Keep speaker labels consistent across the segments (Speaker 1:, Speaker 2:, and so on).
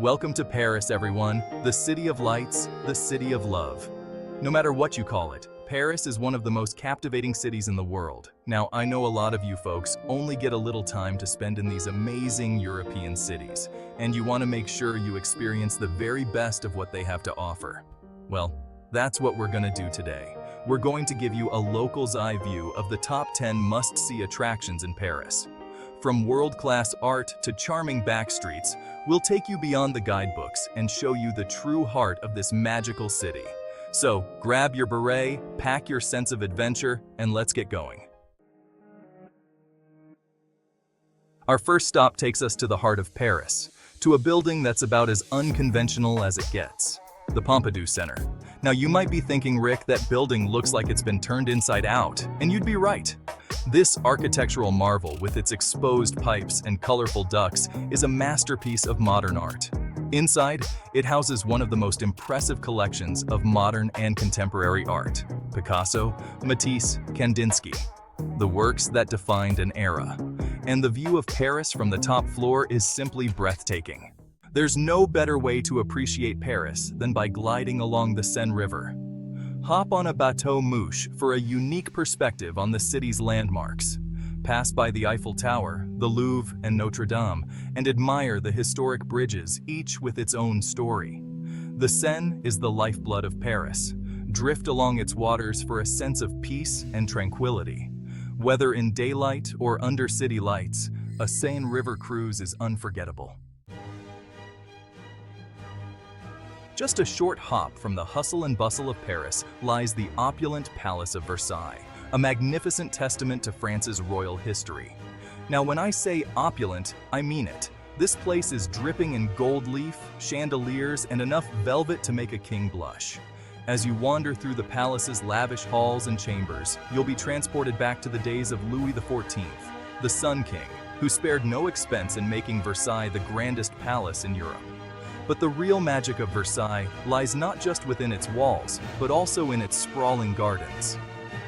Speaker 1: Welcome to Paris, everyone, the city of lights, the city of love. No matter what you call it, Paris is one of the most captivating cities in the world. Now, I know a lot of you folks only get a little time to spend in these amazing European cities, and you want to make sure you experience the very best of what they have to offer. Well, that's what we're going to do today. We're going to give you a local's eye view of the top 10 must-see attractions in Paris. From world-class art to charming backstreets, we'll take you beyond the guidebooks and show you the true heart of this magical city. So, grab your beret, pack your sense of adventure, and let's get going. Our first stop takes us to the heart of Paris, to a building that's about as unconventional as it gets, the Pompidou Center. Now, you might be thinking, Rick, that building looks like it's been turned inside out, and you'd be right. This architectural marvel with its exposed pipes and colorful ducts is a masterpiece of modern art. Inside, it houses one of the most impressive collections of modern and contemporary art: Picasso, Matisse, Kandinsky, the works that defined an era. And the view of Paris from the top floor is simply breathtaking. There's no better way to appreciate Paris than by gliding along the Seine River. Hop on a bateau mouche for a unique perspective on the city's landmarks. Pass by the Eiffel Tower, the Louvre, and Notre-Dame, and admire the historic bridges, each with its own story. The Seine is the lifeblood of Paris. Drift along its waters for a sense of peace and tranquility. Whether in daylight or under city lights, a Seine River cruise is unforgettable. Just a short hop from the hustle and bustle of Paris lies the opulent Palace of Versailles, a magnificent testament to France's royal history. Now, when I say opulent, I mean it. This place is dripping in gold leaf, chandeliers, and enough velvet to make a king blush. As you wander through the palace's lavish halls and chambers, you'll be transported back to the days of Louis XIV, the Sun King, who spared no expense in making Versailles the grandest palace in Europe. But the real magic of Versailles lies not just within its walls, but also in its sprawling gardens.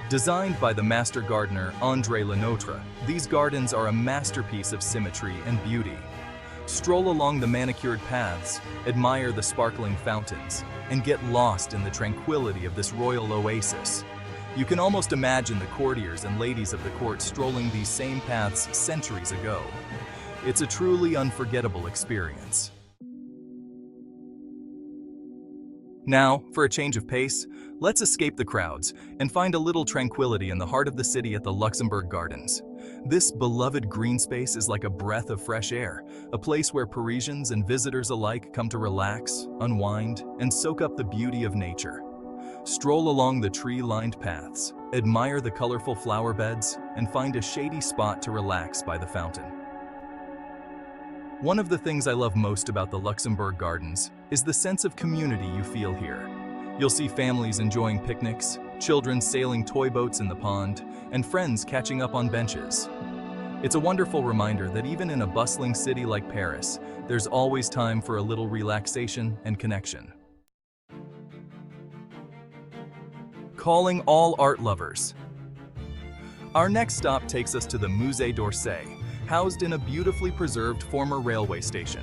Speaker 1: Designed by the master gardener André Lenotre, these gardens are a masterpiece of symmetry and beauty. Stroll along the manicured paths, admire the sparkling fountains, and get lost in the tranquility of this royal oasis. You can almost imagine the courtiers and ladies of the court strolling these same paths centuries ago. It's a truly unforgettable experience. Now, for a change of pace, let's escape the crowds and find a little tranquility in the heart of the city at the Luxembourg Gardens. This beloved green space is like a breath of fresh air, a place where Parisians and visitors alike come to relax, unwind, and soak up the beauty of nature. Stroll along the tree-lined paths, admire the colorful flower beds, and find a shady spot to relax by the fountain. One of the things I love most about the Luxembourg Gardens is the sense of community you feel here. You'll see families enjoying picnics, children sailing toy boats in the pond, and friends catching up on benches. It's a wonderful reminder that even in a bustling city like Paris, there's always time for a little relaxation and connection. Calling all art lovers. Our next stop takes us to the Musée d'Orsay, housed in a beautifully preserved former railway station.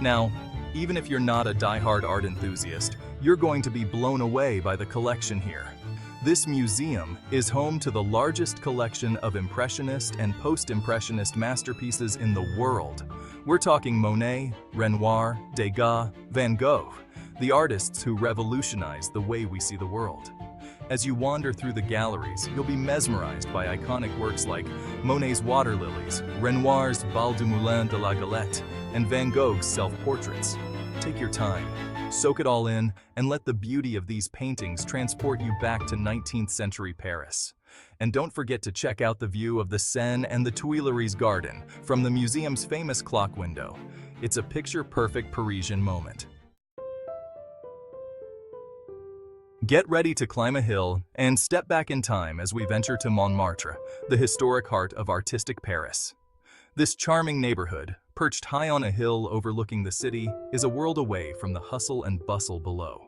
Speaker 1: Now, even if you're not a die-hard art enthusiast, you're going to be blown away by the collection here. This museum is home to the largest collection of Impressionist and Post-Impressionist masterpieces in the world. We're talking Monet, Renoir, Degas, Van Gogh, the artists who revolutionized the way we see the world. As you wander through the galleries, you'll be mesmerized by iconic works like Monet's Water Lilies, Renoir's Bal du Moulin de la Galette, and Van Gogh's self-portraits. Take your time, soak it all in, and let the beauty of these paintings transport you back to 19th century Paris. And don't forget to check out the view of the Seine and the Tuileries Garden from the museum's famous clock window. It's a picture-perfect Parisian moment. Get ready to climb a hill and step back in time as we venture to Montmartre, the historic heart of artistic Paris. This charming neighborhood, perched high on a hill overlooking the city, is a world away from the hustle and bustle below.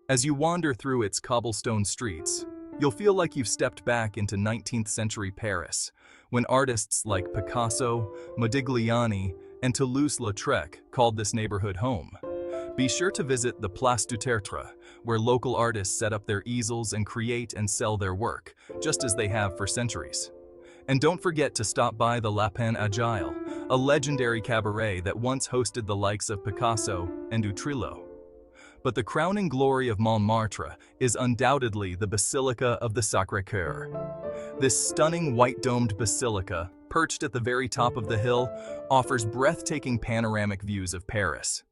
Speaker 1: As you wander through its cobblestone streets, you'll feel like you've stepped back into 19th century Paris, when artists like Picasso, Modigliani, and Toulouse-Lautrec called this neighborhood home. Be sure to visit the Place du Tertre, where local artists set up their easels and create and sell their work, just as they have for centuries. And don't forget to stop by the Lapin Agile, a legendary cabaret that once hosted the likes of Picasso and Utrillo. But the crowning glory of Montmartre is undoubtedly the Basilica of the Sacré-Cœur. This stunning white-domed basilica, perched at the very top of the hill, offers breathtaking panoramic views of Paris.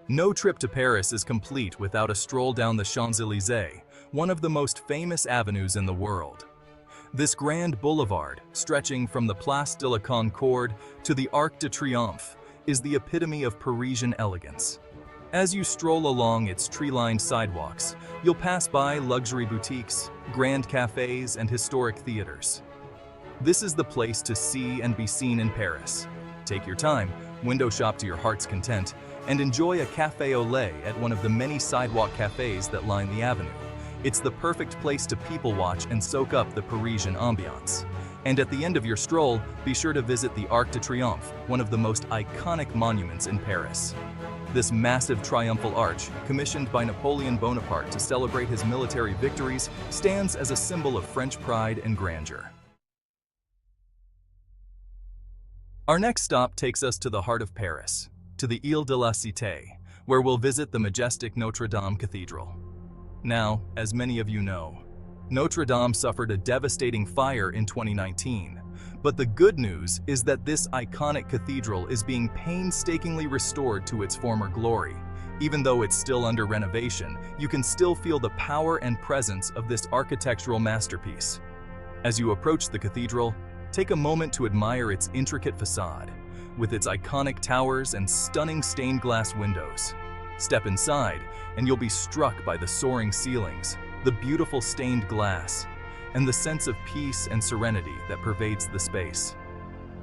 Speaker 1: No trip to Paris is complete without a stroll down the Champs-Élysées, one of the most famous avenues in the world. This grand boulevard, stretching from the Place de la Concorde to the Arc de Triomphe, is the epitome of Parisian elegance. As you stroll along its tree-lined sidewalks, you'll pass by luxury boutiques, grand cafes, and historic theaters. This is the place to see and be seen in Paris. Take your time, window shop to your heart's content, and enjoy a café au lait at one of the many sidewalk cafes that line the avenue. It's the perfect place to people watch and soak up the Parisian ambiance. And at the end of your stroll, be sure to visit the Arc de Triomphe, one of the most iconic monuments in Paris. This massive triumphal arch, commissioned by Napoleon Bonaparte to celebrate his military victories, stands as a symbol of French pride and grandeur. Our next stop takes us to the heart of Paris, to the Ile de la Cité, where we'll visit the majestic Notre-Dame Cathedral. Now, as many of you know, Notre-Dame suffered a devastating fire in 2019, but the good news is that this iconic cathedral is being painstakingly restored to its former glory. Even though it's still under renovation, you can still feel the power and presence of this architectural masterpiece. As you approach the cathedral, take a moment to admire its intricate facade, with its iconic towers and stunning stained glass windows. Step inside, and you'll be struck by the soaring ceilings, the beautiful stained glass, and the sense of peace and serenity that pervades the space.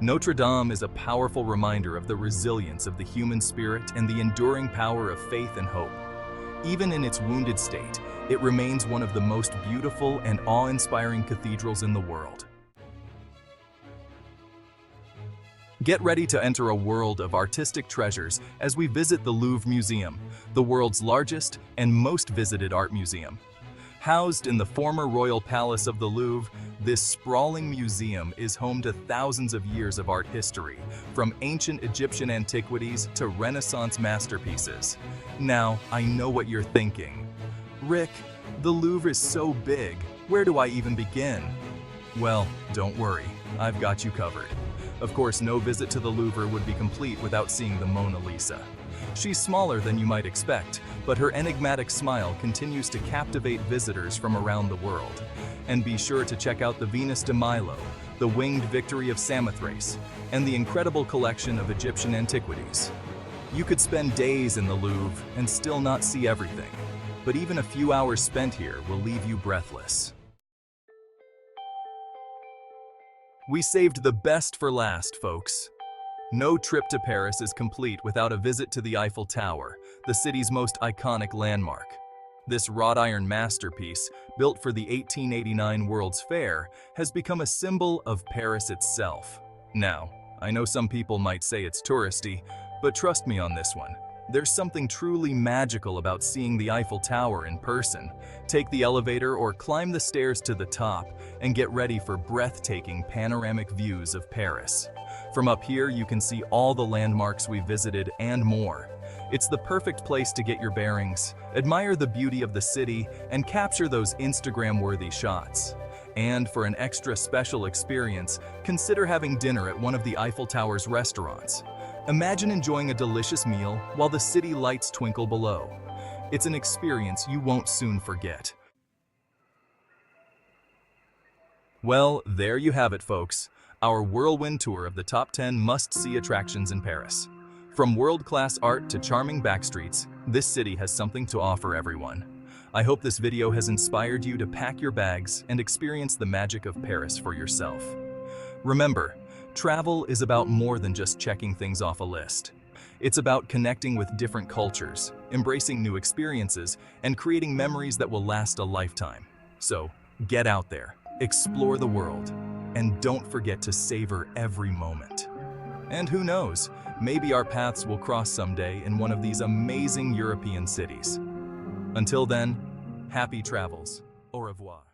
Speaker 1: Notre Dame is a powerful reminder of the resilience of the human spirit and the enduring power of faith and hope. Even in its wounded state, it remains one of the most beautiful and awe-inspiring cathedrals in the world. Get ready to enter a world of artistic treasures as we visit the Louvre Museum, the world's largest and most visited art museum. Housed in the former royal palace of the Louvre, this sprawling museum is home to thousands of years of art history, from ancient Egyptian antiquities to Renaissance masterpieces. Now, I know what you're thinking. Rick, the Louvre is so big, where do I even begin? Well, don't worry, I've got you covered. Of course, no visit to the Louvre would be complete without seeing the Mona Lisa. She's smaller than you might expect, but her enigmatic smile continues to captivate visitors from around the world. And be sure to check out the Venus de Milo, the winged victory of Samothrace, and the incredible collection of Egyptian antiquities. You could spend days in the Louvre and still not see everything, but even a few hours spent here will leave you breathless. We saved the best for last, folks. No trip to Paris is complete without a visit to the Eiffel Tower, the city's most iconic landmark. This wrought iron masterpiece, built for the 1889 World's Fair, has become a symbol of Paris itself. Now, I know some people might say it's touristy, but trust me on this one. There's something truly magical about seeing the Eiffel Tower in person. Take the elevator or climb the stairs to the top and get ready for breathtaking panoramic views of Paris. From up here, you can see all the landmarks we visited and more. It's the perfect place to get your bearings, admire the beauty of the city, and capture those Instagram-worthy shots. And for an extra special experience, consider having dinner at one of the Eiffel Tower's restaurants. Imagine enjoying a delicious meal while the city lights twinkle below. It's an experience you won't soon forget. Well, there you have it, folks. Our whirlwind tour of the top 10 must-see attractions in Paris. From world-class art to charming backstreets, this city has something to offer everyone. I hope this video has inspired you to pack your bags and experience the magic of Paris for yourself. Remember, travel is about more than just checking things off a list. It's about connecting with different cultures, embracing new experiences, and creating memories that will last a lifetime. So, get out there, explore the world, And don't forget to savor every moment. And who knows, maybe our paths will cross someday in one of these amazing European cities. Until then, happy travels. Au revoir.